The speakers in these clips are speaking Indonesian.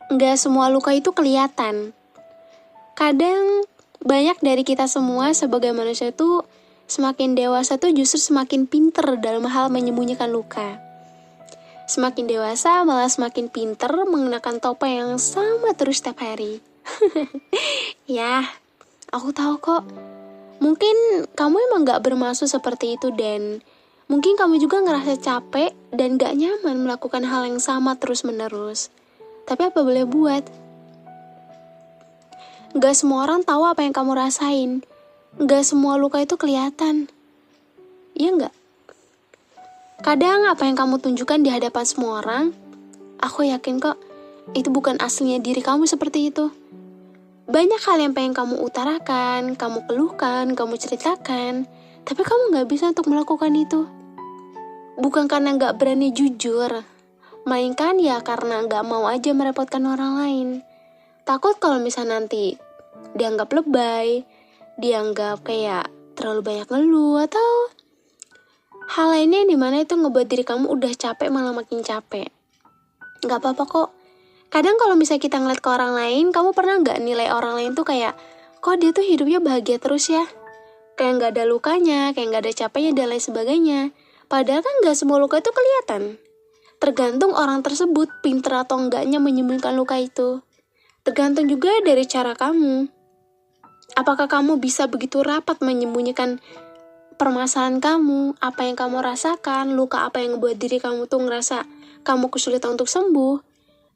nggak semua luka itu kelihatan. Kadang banyak dari kita semua sebagai manusia itu semakin dewasa tuh justru semakin pinter dalam hal menyembunyikan luka. Semakin dewasa malah semakin pinter mengenakan topeng yang sama terus setiap hari. Ya, aku tahu kok. Mungkin kamu emang gak bermaksud seperti itu dan mungkin kamu juga ngerasa capek dan gak nyaman melakukan hal yang sama terus-menerus. Tapi apa boleh buat? Gak semua orang tahu apa yang kamu rasain. Gak semua luka itu kelihatan. Iya gak? Kadang apa yang kamu tunjukkan di hadapan semua orang, aku yakin kok, itu bukan aslinya diri kamu seperti itu. Banyak hal yang pengen kamu utarakan, kamu keluhkan, kamu ceritakan, tapi kamu gak bisa untuk melakukan itu. Bukan karena gak berani jujur, melainkan ya karena gak mau aja merepotkan orang lain. Takut kalau misalnya nanti dianggap lebay, dianggap kayak terlalu banyak ngeluh, atau hal lainnya dimana itu ngebuat diri kamu udah capek malah makin capek. Gak apa-apa kok. Kadang kalau misalnya kita ngeliat ke orang lain, kamu pernah gak nilai orang lain tuh kayak, kok dia tuh hidupnya bahagia terus ya? Kayak gak ada lukanya, kayak gak ada capeknya dan lain sebagainya. Padahal kan gak semua luka itu kelihatan. Tergantung orang tersebut pinter atau enggaknya menyembunyikan luka itu. Tergantung juga dari cara kamu. Apakah kamu bisa begitu rapat menyembunyikan permasalahan kamu, apa yang kamu rasakan, luka apa yang membuat diri kamu tuh ngerasa kamu kesulitan untuk sembuh?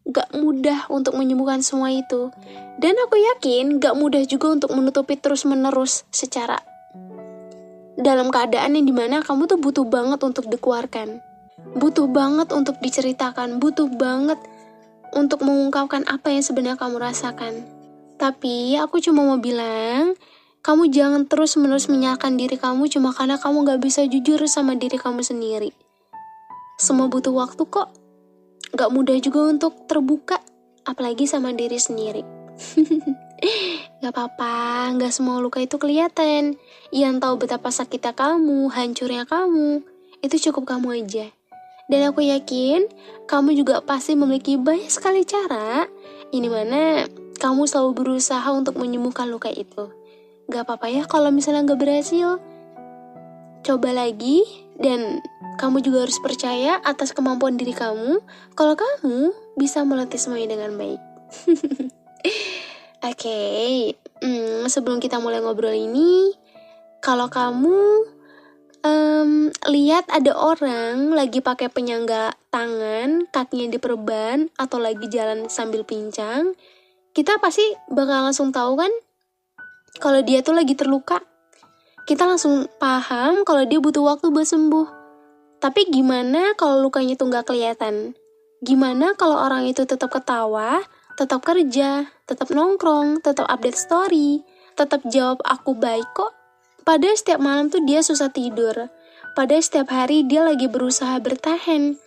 Gak mudah untuk menyembuhkan semua itu. Dan aku yakin gak mudah juga untuk menutupi terus-menerus secara dalam keadaan yang dimana kamu tuh butuh banget untuk dikeluarkan. Butuh banget untuk diceritakan, butuh banget untuk mengungkapkan apa yang sebenarnya kamu rasakan. Tapi aku cuma mau bilang, kamu jangan terus-menerus menyalahkan diri kamu cuma karena kamu gak bisa jujur sama diri kamu sendiri. Semua butuh waktu kok. Gak mudah juga untuk terbuka, apalagi sama diri sendiri. Gak apa-apa, gak semua luka itu kelihatan. Yang tahu betapa sakitnya kamu, hancurnya kamu, itu cukup kamu aja. Dan aku yakin, kamu juga pasti memiliki banyak sekali cara, ini mana kamu selalu berusaha untuk menyembuhkan luka itu. Gak apa-apa ya kalau misalnya gak berhasil. Coba lagi, dan kamu juga harus percaya atas kemampuan diri kamu, kalau kamu bisa melatih semuanya dengan baik. Oke, sebelum kita mulai ngobrol ini, kalau kamu lihat ada orang lagi pakai penyangga tangan, kakinya diperban, atau lagi jalan sambil pincang, kita pasti bakal langsung tahu kan, kalau dia tuh lagi terluka. Kita langsung paham kalau dia butuh waktu buat sembuh. Tapi gimana kalau lukanya tuh gak kelihatan? Gimana kalau orang itu tetap ketawa, tetap kerja, tetap nongkrong, tetap update story, tetap jawab aku baik kok? Padahal setiap malam tuh dia susah tidur. Padahal setiap hari dia lagi berusaha bertahan.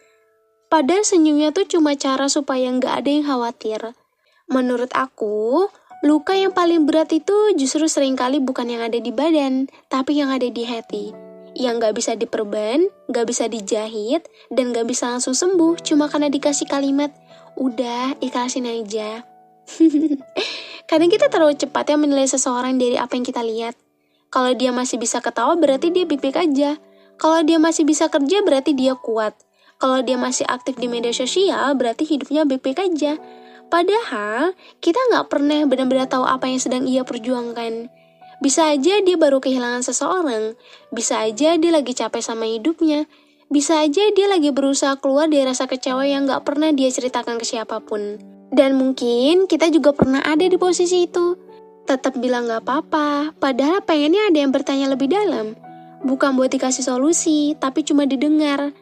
Padahal senyumnya tuh cuma cara supaya gak ada yang khawatir. Menurut aku, luka yang paling berat itu justru seringkali bukan yang ada di badan, tapi yang ada di hati. Yang gak bisa diperban, gak bisa dijahit, dan gak bisa langsung sembuh cuma karena dikasih kalimat, udah ikhlasin aja. Kadang kita terlalu cepat ya menilai seseorang dari apa yang kita lihat. Kalau dia masih bisa ketawa berarti dia baik-baik aja. Kalau dia masih bisa kerja berarti dia kuat. Kalau dia masih aktif di media sosial berarti hidupnya baik-baik aja. Padahal, kita gak pernah benar-benar tahu apa yang sedang ia perjuangkan. Bisa aja dia baru kehilangan seseorang. Bisa aja dia lagi capek sama hidupnya. Bisa aja dia lagi berusaha keluar dari rasa kecewa yang gak pernah dia ceritakan ke siapapun. Dan mungkin kita juga pernah ada di posisi itu. Tetap bilang gak apa-apa, padahal pengennya ada yang bertanya lebih dalam. Bukan buat dikasih solusi, tapi cuma didengar.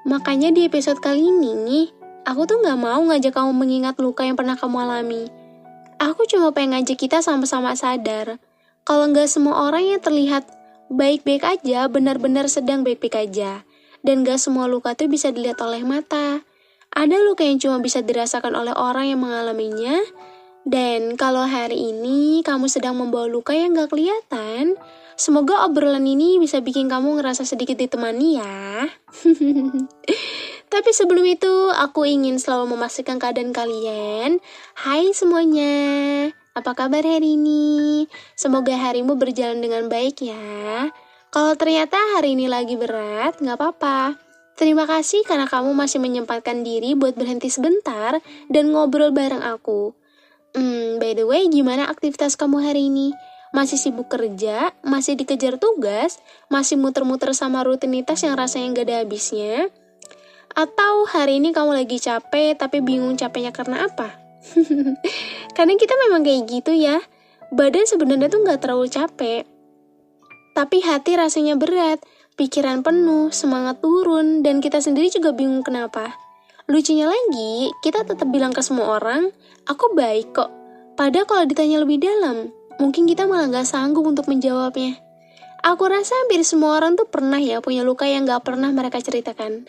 Makanya di episode kali ini, aku tuh gak mau ngajak kamu mengingat luka yang pernah kamu alami. Aku cuma pengen ngajak kita sama-sama sadar, kalau gak semua orang yang terlihat baik-baik aja, benar-benar sedang baik-baik aja. Dan gak semua luka tuh bisa dilihat oleh mata. Ada luka yang cuma bisa dirasakan oleh orang yang mengalaminya. Dan kalau hari ini kamu sedang membawa luka yang gak kelihatan, semoga obrolan ini bisa bikin kamu ngerasa sedikit ditemani ya. Tapi sebelum itu, aku ingin selalu memastikan keadaan kalian. Hai semuanya, apa kabar hari ini? Semoga harimu berjalan dengan baik ya. Kalau ternyata hari ini lagi berat, gak apa-apa. Terima kasih karena kamu masih menyempatkan diri buat berhenti sebentar dan ngobrol bareng aku. By the way, gimana aktivitas kamu hari ini? Masih sibuk kerja? Masih dikejar tugas? Masih muter-muter sama rutinitas yang rasanya gak ada habisnya? Atau hari ini kamu lagi capek tapi bingung capeknya karena apa? Kadang kita memang kayak gitu ya. Badan sebenarnya tuh gak terlalu capek, tapi hati rasanya berat, pikiran penuh, semangat turun, dan kita sendiri juga bingung kenapa. Lucunya lagi, kita tetap bilang ke semua orang, aku baik kok. Padahal kalau ditanya lebih dalam, mungkin kita malah gak sanggup untuk menjawabnya. Aku rasa hampir semua orang tuh pernah ya punya luka yang gak pernah mereka ceritakan.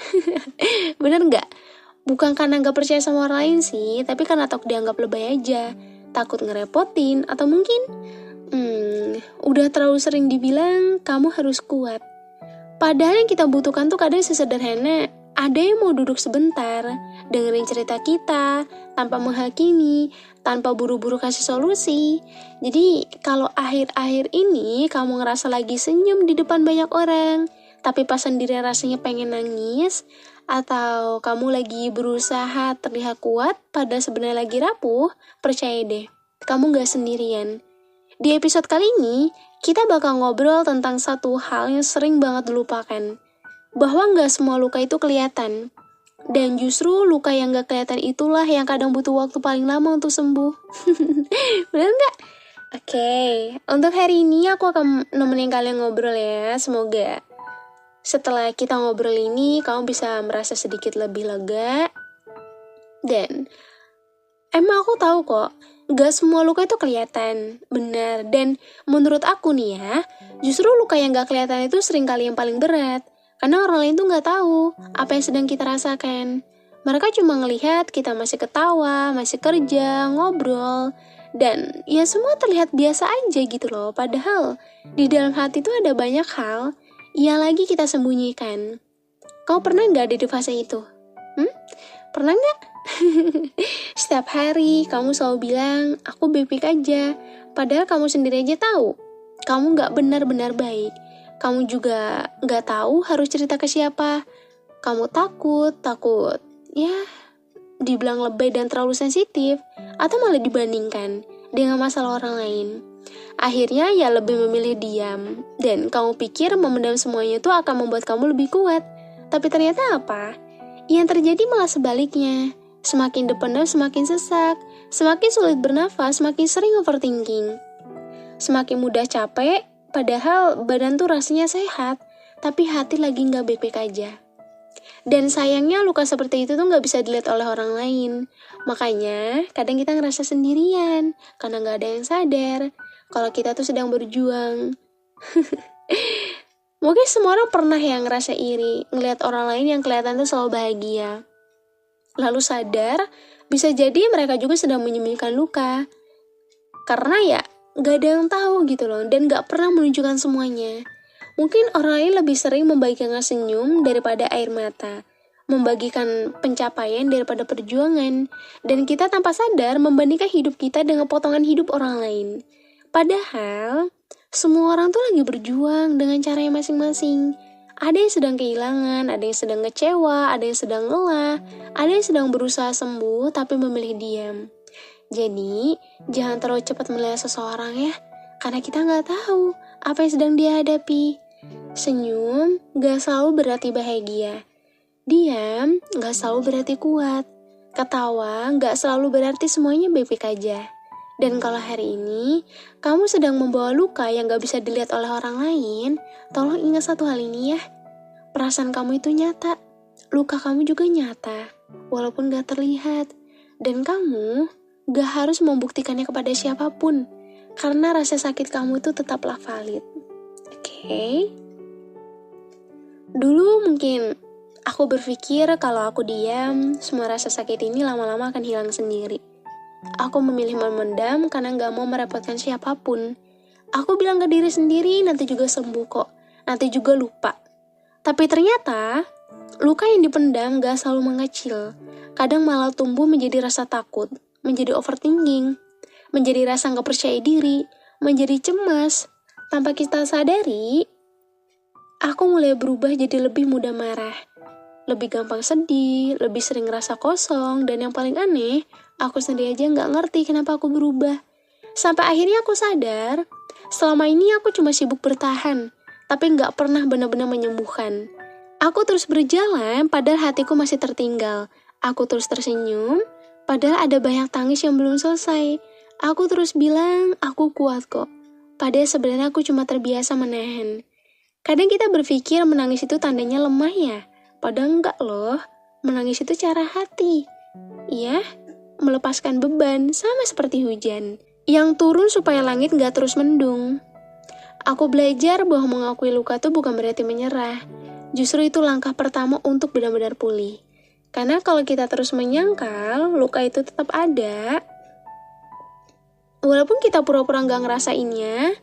Bener gak? Bukan karena gak percaya sama orang lain sih, tapi karena takut dianggap lebay aja. Takut ngerepotin, atau mungkin udah terlalu sering dibilang kamu harus kuat. Padahal yang kita butuhkan tuh kadang sesederhana, ada yang mau duduk sebentar, dengerin cerita kita, tanpa menghakimi, tanpa buru-buru kasih solusi. Jadi kalau akhir-akhir ini kamu ngerasa lagi senyum di depan banyak orang, tapi pas sendiri rasanya pengen nangis, atau kamu lagi berusaha terlihat kuat padahal sebenarnya lagi rapuh, percaya deh, kamu gak sendirian. Di episode kali ini, kita bakal ngobrol tentang satu hal yang sering banget dilupakan, bahwa gak semua luka itu kelihatan. Dan justru luka yang gak kelihatan itulah yang kadang butuh waktu paling lama untuk sembuh. Bener gak? Oke, untuk hari ini aku akan nemenin kalian ngobrol ya. Semoga setelah kita ngobrol ini, kamu bisa merasa sedikit lebih lega. Dan emang aku tahu kok, gak semua luka itu kelihatan, benar. Dan menurut aku nih ya, justru luka yang gak kelihatan itu seringkali yang paling berat. Karena orang lain tuh gak tahu apa yang sedang kita rasakan. Mereka cuma ngelihat kita masih ketawa, masih kerja, ngobrol. Dan ya semua terlihat biasa aja gitu loh. Padahal di dalam hati tuh ada banyak hal yang lagi kita sembunyikan. Kau pernah gak ada di fase itu? Pernah gak? Setiap hari kamu selalu bilang, aku baik-baik aja. Padahal kamu sendiri aja tahu, kamu gak benar-benar baik. Kamu juga gak tahu harus cerita ke siapa. Kamu takut ya dibilang lebay dan terlalu sensitif, atau malah dibandingkan dengan masalah orang lain. Akhirnya ya lebih memilih diam. Dan kamu pikir memendam semuanya itu akan membuat kamu lebih kuat. Tapi ternyata apa? Yang terjadi malah sebaliknya. Semakin dipendam semakin sesak, semakin sulit bernafas, semakin sering overthinking. Semakin mudah capek, padahal badan tuh rasanya sehat, tapi hati lagi gak baik-baik aja. Dan sayangnya luka seperti itu tuh gak bisa dilihat oleh orang lain. Makanya kadang kita ngerasa sendirian, karena gak ada yang sadar kalau kita tuh sedang berjuang. Mungkin semua orang pernah yang ngerasa iri, ngelihat orang lain yang kelihatan tuh selalu bahagia. Lalu sadar, bisa jadi mereka juga sedang menyembunyikan luka. Karena ya gak ada yang tahu gitu loh, dan gak pernah menunjukkan semuanya. Mungkin orang lain lebih sering membagikan senyum daripada air mata, membagikan pencapaian daripada perjuangan, dan kita tanpa sadar membandingkan hidup kita dengan potongan hidup orang lain. Padahal, semua orang tuh lagi berjuang dengan caranya masing-masing. Ada yang sedang kehilangan, ada yang sedang kecewa, ada yang sedang lelah, ada yang sedang berusaha sembuh tapi memilih diam. Jadi, jangan terlalu cepat menilai seseorang ya, karena kita nggak tahu apa yang sedang dia hadapi. Senyum nggak selalu berarti bahagia. Diam nggak selalu berarti kuat. Ketawa nggak selalu berarti semuanya baik-baik aja. Dan kalau hari ini, kamu sedang membawa luka yang gak bisa dilihat oleh orang lain, tolong ingat satu hal ini ya. Perasaan kamu itu nyata, luka kamu juga nyata, walaupun gak terlihat. Dan kamu gak harus membuktikannya kepada siapapun, karena rasa sakit kamu itu tetaplah valid. Oke? Dulu mungkin aku berpikir kalau aku diam, semua rasa sakit ini lama-lama akan hilang sendiri. Aku memilih memendam karena gak mau merepotkan siapapun. Aku bilang ke diri sendiri nanti juga sembuh kok, nanti juga lupa. Tapi ternyata Luka yang dipendam gak selalu mengecil. Kadang malah tumbuh menjadi rasa takut, menjadi overthinking, menjadi rasa gak percaya diri, menjadi cemas. Tanpa kita sadari, aku mulai berubah jadi lebih mudah marah, lebih gampang sedih, lebih sering ngerasa kosong, dan yang paling aneh, aku sendiri aja gak ngerti kenapa aku berubah. Sampai akhirnya aku sadar, selama ini aku cuma sibuk bertahan, tapi gak pernah benar-benar menyembuhkan. Aku terus berjalan, padahal hatiku masih tertinggal. Aku terus tersenyum, padahal ada banyak tangis yang belum selesai. Aku terus bilang, aku kuat kok. Padahal sebenarnya aku cuma terbiasa menahan. Kadang kita berpikir menangis itu tandanya lemah ya. Padahal enggak loh, menangis itu cara hati. Iya, melepaskan beban sama seperti hujan yang turun supaya langit gak terus mendung. Aku belajar bahwa mengakui luka itu bukan berarti menyerah. Justru itu langkah pertama untuk benar-benar pulih. Karena kalau kita terus menyangkal, luka itu tetap ada. Walaupun kita pura-pura gak ngerasainnya,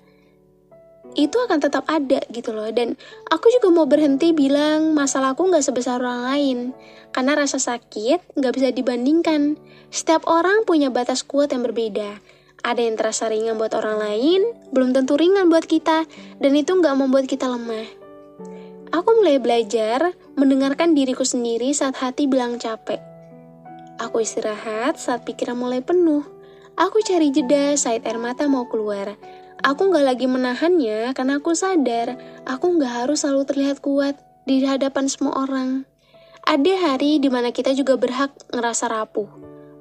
itu akan tetap ada gitu loh. Dan aku juga mau berhenti bilang masalahku gak sebesar orang lain. Karena rasa sakit gak bisa dibandingkan. Setiap orang punya batas kuat yang berbeda. Ada yang terasa ringan buat orang lain, belum tentu ringan buat kita. Dan itu gak membuat kita lemah. Aku mulai belajar mendengarkan diriku sendiri saat hati bilang capek. Aku istirahat saat pikiran mulai penuh. Aku cari jeda saat air mata mau keluar. Aku gak lagi menahannya karena aku sadar aku gak harus selalu terlihat kuat di hadapan semua orang. Ada hari dimana kita juga berhak ngerasa rapuh.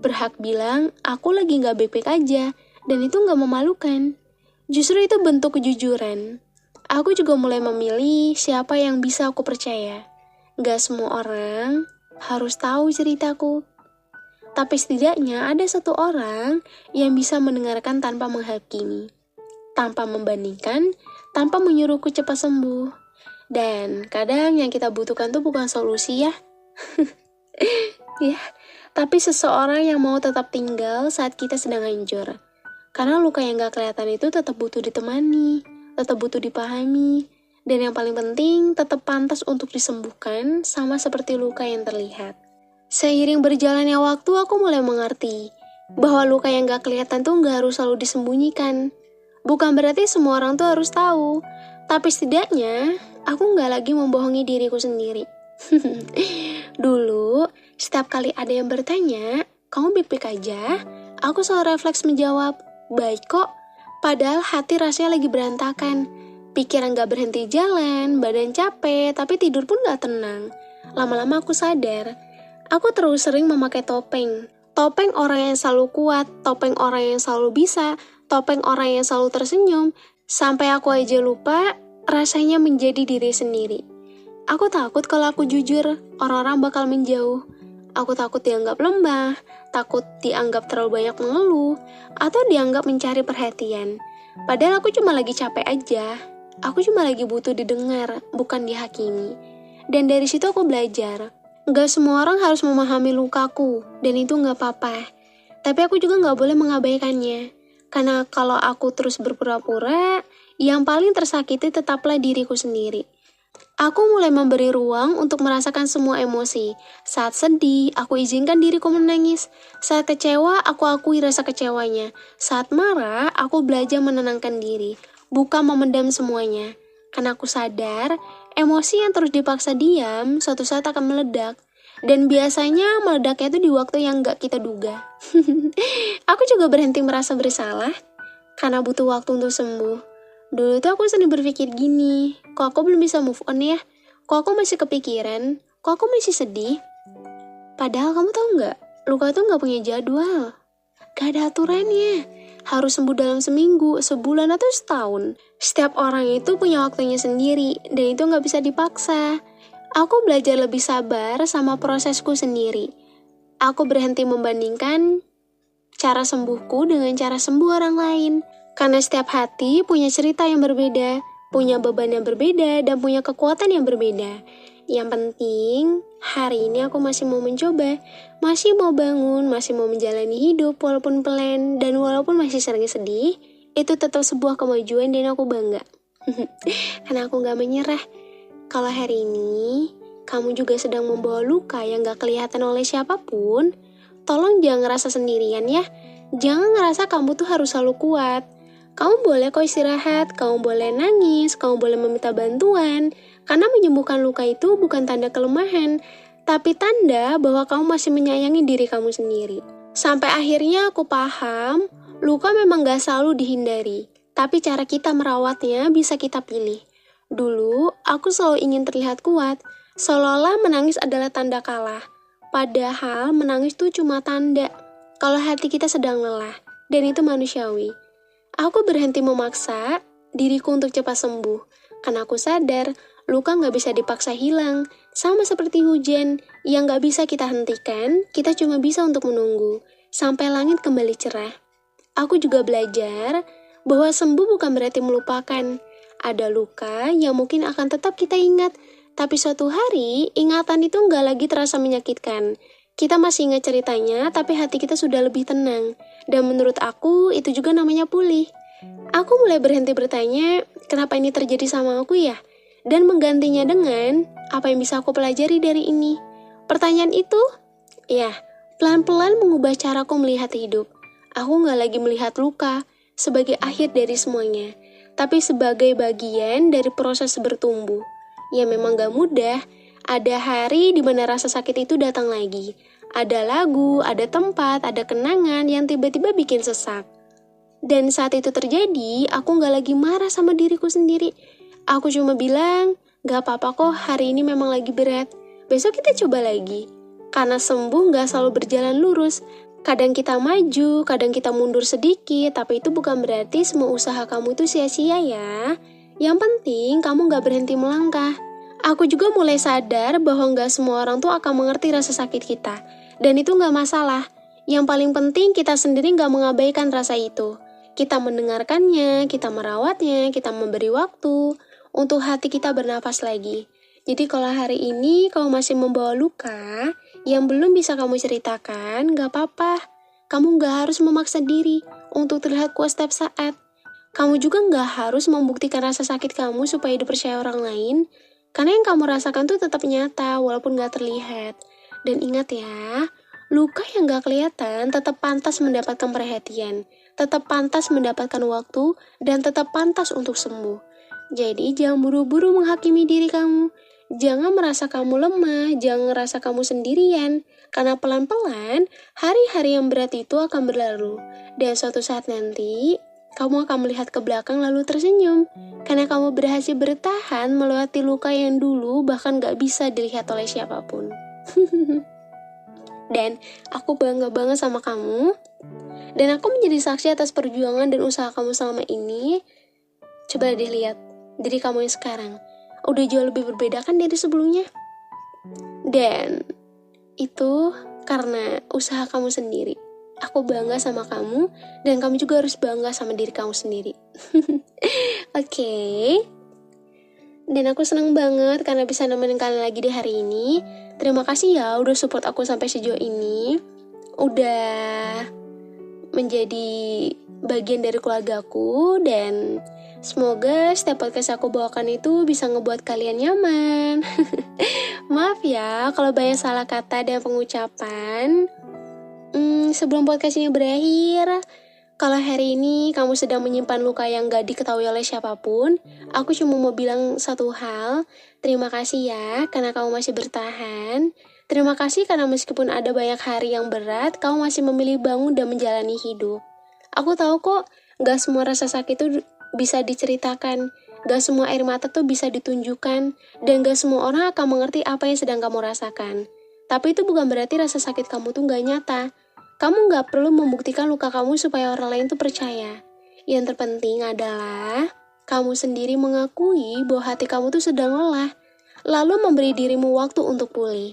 Berhak bilang aku lagi gak baik-baik aja dan itu gak memalukan. Justru itu bentuk kejujuran. Aku juga mulai memilih siapa yang bisa aku percaya. Gak semua orang harus tahu ceritaku. Tapi setidaknya ada satu orang yang bisa mendengarkan tanpa menghakimi. Tanpa membandingkan, tanpa menyuruhku cepat sembuh. Dan kadang yang kita butuhkan tuh bukan solusi ya. Ya, tapi seseorang yang mau tetap tinggal saat kita sedang hancur. Karena luka yang gak kelihatan itu tetap butuh ditemani. Tetap butuh dipahami, dan yang paling penting tetap pantas untuk disembuhkan sama seperti luka yang terlihat. Seiring berjalannya waktu aku mulai mengerti bahwa luka yang gak kelihatan tuh gak harus selalu disembunyikan. Bukan berarti semua orang tuh harus tahu, tapi setidaknya aku gak lagi membohongi diriku sendiri. Dulu, setiap kali ada yang bertanya, kamu baik-baik aja? Aku selalu refleks menjawab, baik kok. Padahal hati rasanya lagi berantakan. Pikiran gak berhenti jalan, badan capek, tapi tidur pun gak tenang. Lama-lama aku sadar, aku terlalu sering memakai topeng. Topeng orang yang selalu kuat, topeng orang yang selalu bisa, topeng orang yang selalu tersenyum. Sampai aku aja lupa rasanya menjadi diri sendiri. Aku takut kalau aku jujur, orang-orang bakal menjauh. Aku takut dianggap lemah, takut dianggap terlalu banyak mengeluh, atau dianggap mencari perhatian. Padahal aku cuma lagi capek aja. Aku cuma lagi butuh didengar, bukan dihakimi. Dan dari situ aku belajar. Gak semua orang harus memahami lukaku, dan itu gak apa-apa. Tapi aku juga gak boleh mengabaikannya. Karena kalau aku terus berpura-pura, yang paling tersakiti tetaplah diriku sendiri. Aku mulai memberi ruang untuk merasakan semua emosi. Saat sedih, aku izinkan diriku menangis. Saat kecewa, aku akui rasa kecewanya. Saat marah, aku belajar menenangkan diri, bukan memendam semuanya. Karena aku sadar, emosi yang terus dipaksa diam, suatu saat akan meledak. Dan biasanya meledaknya itu di waktu yang gak kita duga. Aku juga berhenti merasa bersalah, karena butuh waktu untuk sembuh. Dulu tuh aku sering berpikir gini, kok aku belum bisa move on ya? Kok aku masih kepikiran? Kok aku masih sedih? Padahal kamu tahu nggak, luka tuh nggak punya jadwal. Gak ada aturannya. Harus sembuh dalam seminggu, sebulan, atau setahun. Setiap orang itu punya waktunya sendiri, dan itu nggak bisa dipaksa. Aku belajar lebih sabar sama prosesku sendiri. Aku berhenti membandingkan cara sembuhku dengan cara sembuh orang lain. Karena setiap hati punya cerita yang berbeda, punya beban yang berbeda, dan punya kekuatan yang berbeda. Yang penting, hari ini aku masih mau mencoba, masih mau bangun, masih mau menjalani hidup walaupun pelan, dan walaupun masih sering sedih, itu tetap sebuah kemajuan dan aku bangga. Karena aku gak menyerah. Kalau hari ini, kamu juga sedang membawa luka yang gak kelihatan oleh siapapun, tolong jangan ngerasa sendirian ya. Jangan ngerasa kamu tuh harus selalu kuat. Kamu boleh kok istirahat, kamu boleh nangis, kamu boleh meminta bantuan. Karena menyembuhkan luka itu bukan tanda kelemahan, tapi tanda bahwa kamu masih menyayangi diri kamu sendiri. Sampai akhirnya aku paham, luka memang gak selalu dihindari, tapi cara kita merawatnya bisa kita pilih. Dulu, aku selalu ingin terlihat kuat, seolah-olah menangis adalah tanda kalah. Padahal menangis itu cuma tanda kalau hati kita sedang lelah, dan itu manusiawi. Aku berhenti memaksa diriku untuk cepat sembuh, karena aku sadar luka gak bisa dipaksa hilang, sama seperti hujan yang gak bisa kita hentikan, kita cuma bisa untuk menunggu, sampai langit kembali cerah. Aku juga belajar bahwa sembuh bukan berarti melupakan. Ada luka yang mungkin akan tetap kita ingat, tapi suatu hari ingatan itu gak lagi terasa menyakitkan. Kita masih ingat ceritanya, tapi hati kita sudah lebih tenang. Dan menurut aku, itu juga namanya pulih. Aku mulai berhenti bertanya, kenapa ini terjadi sama aku ya? Dan menggantinya dengan, apa yang bisa aku pelajari dari ini? Pertanyaan itu, ya, pelan-pelan mengubah caraku melihat hidup. Aku gak lagi melihat luka sebagai akhir dari semuanya, tapi sebagai bagian dari proses bertumbuh. Ya memang gak mudah, ada hari di mana rasa sakit itu datang lagi. Ada lagu, ada tempat, ada kenangan yang tiba-tiba bikin sesak. Dan saat itu terjadi, aku gak lagi marah sama diriku sendiri. Aku cuma bilang, gak apa-apa kok, hari ini memang lagi berat. Besok kita coba lagi. Karena sembuh gak selalu berjalan lurus. Kadang kita maju, kadang kita mundur sedikit, tapi itu bukan berarti semua usaha kamu itu sia-sia ya. Yang penting kamu gak berhenti melangkah. Aku juga mulai sadar bahwa gak semua orang tuh akan mengerti rasa sakit kita. Dan itu gak masalah. Yang paling penting kita sendiri gak mengabaikan rasa itu. Kita mendengarkannya, kita merawatnya, kita memberi waktu untuk hati kita bernafas lagi. Jadi kalau hari ini kamu masih membawa luka yang belum bisa kamu ceritakan, gak apa-apa. Kamu gak harus memaksa diri untuk terlihat kuat setiap saat. Kamu juga gak harus membuktikan rasa sakit kamu supaya dipercaya orang lain. Karena yang kamu rasakan tuh tetap nyata walaupun gak terlihat. Dan ingat ya, luka yang gak kelihatan tetap pantas mendapatkan perhatian, tetap pantas mendapatkan waktu, dan tetap pantas untuk sembuh. Jadi jangan buru-buru menghakimi diri kamu. Jangan merasa kamu lemah, jangan merasa kamu sendirian. Karena pelan-pelan, hari-hari yang berat itu akan berlalu. Dan suatu saat nanti, kamu akan melihat ke belakang lalu tersenyum. Karena kamu berhasil bertahan melewati luka yang dulu bahkan gak bisa dilihat oleh siapapun. Dan aku bangga banget sama kamu. Dan aku menjadi saksi atas perjuangan dan usaha kamu selama ini. Coba deh lihat diri kamu yang sekarang. Udah jauh lebih berbeda kan dari sebelumnya. Dan itu karena usaha kamu sendiri. Aku bangga sama kamu. Dan kamu juga harus bangga sama diri kamu sendiri. Oke. Dan aku senang banget karena bisa nemenin kalian lagi di hari ini. Terima kasih ya udah support aku sampai sejauh ini. Udah menjadi bagian dari keluargaku. Dan semoga setiap podcast aku bawakan itu bisa ngebuat kalian nyaman. Maaf ya kalau banyak salah kata dan pengucapan. Sebelum podcast ini berakhir, kalau hari ini kamu sedang menyimpan luka yang gak diketahui oleh siapapun, aku cuma mau bilang satu hal. Terima kasih ya karena kamu masih bertahan. Terima kasih karena meskipun ada banyak hari yang berat, kamu masih memilih bangun dan menjalani hidup. Aku tahu kok gak semua rasa sakit itu bisa diceritakan, gak semua air mata tuh bisa ditunjukkan, dan gak semua orang akan mengerti apa yang sedang kamu rasakan. Tapi itu bukan berarti rasa sakit kamu tuh gak nyata. Kamu gak perlu membuktikan luka kamu supaya orang lain tuh percaya. Yang terpenting adalah kamu sendiri mengakui bahwa hati kamu tuh sedang lelah, lalu memberi dirimu waktu untuk pulih.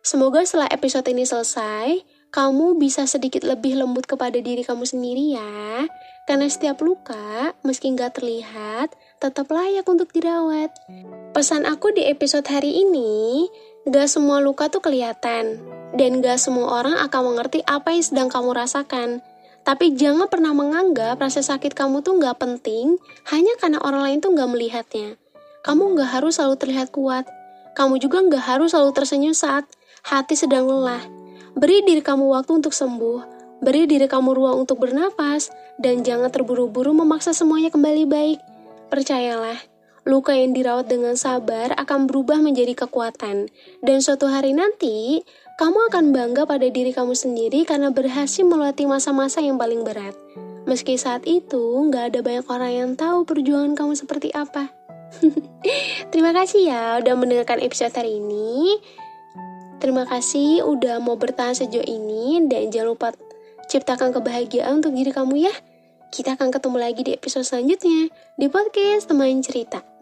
Semoga setelah episode ini selesai, kamu bisa sedikit lebih lembut kepada diri kamu sendiri ya. Karena setiap luka, meski gak terlihat, tetap layak untuk dirawat. Pesan aku di episode hari ini, gak semua luka tuh kelihatan. Dan gak semua orang akan mengerti apa yang sedang kamu rasakan. Tapi jangan pernah menganggap rasa sakit kamu tuh gak penting hanya karena orang lain tuh gak melihatnya. Kamu gak harus selalu terlihat kuat. Kamu juga nggak harus selalu tersenyum saat hati sedang lelah. Beri diri kamu waktu untuk sembuh, beri diri kamu ruang untuk bernapas, dan jangan terburu-buru memaksa semuanya kembali baik. Percayalah, luka yang dirawat dengan sabar akan berubah menjadi kekuatan. Dan suatu hari nanti, kamu akan bangga pada diri kamu sendiri karena berhasil melewati masa-masa yang paling berat. Meski saat itu, nggak ada banyak orang yang tahu perjuangan kamu seperti apa. Terima kasih ya udah mendengarkan episode hari ini. Terima kasih udah mau bertahan sejauh ini. Dan jangan lupa ciptakan kebahagiaan untuk diri kamu ya. Kita akan ketemu lagi di episode selanjutnya di podcast Teman Cerita.